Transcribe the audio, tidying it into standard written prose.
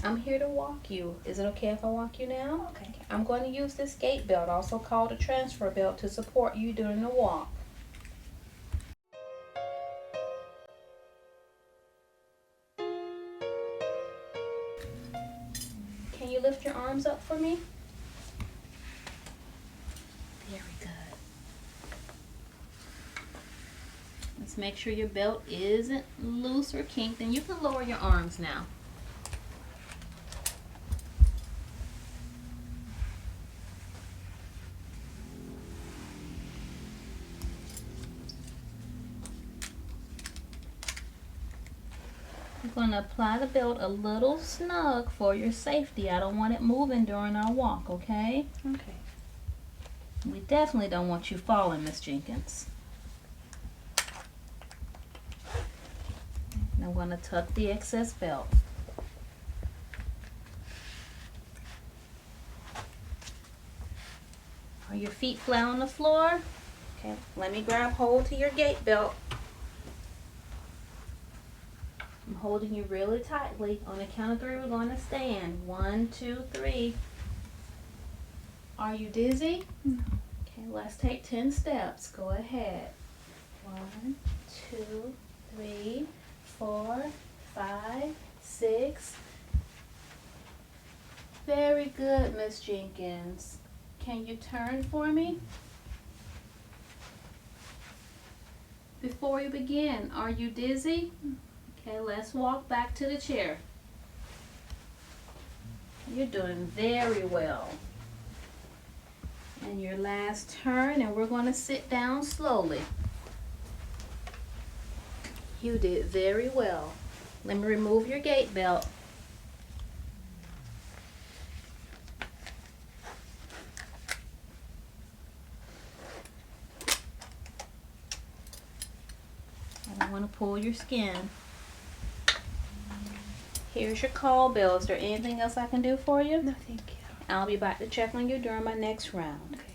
I'm here to walk you. Is it okay if I walk you now? Okay. I'm going to use this gait belt, also called a transfer belt, to support you during the walk. Can you lift your arms up for me? Very good. Let's make sure your belt isn't loose or kinked, and you can lower your arms now. I'm going to apply the belt a little snug for your safety. I don't want it moving during our walk, okay? Okay. We definitely don't want you falling, Miss Jenkins. And I'm going to tuck the excess belt. Are your feet flat on the floor? Okay, let me grab hold to your gait belt. I'm holding you really tightly. On the count of 3, we're going to stand. 1, 2, 3. Are you dizzy? No. Okay, let's take 10 steps. Go ahead. 1, 2, 3, 4, 5, 6. Very good, Miss Jenkins. Can you turn for me? Before you begin, are you dizzy? Okay, let's walk back to the chair. You're doing very well. And your last turn, and we're going to sit down slowly. You did very well. Let me remove your gait belt. I don't want to pull your skin. Here's your call bell. Is there anything else I can do for you? No, thank you. I'll be back to check on you during my next round. Okay.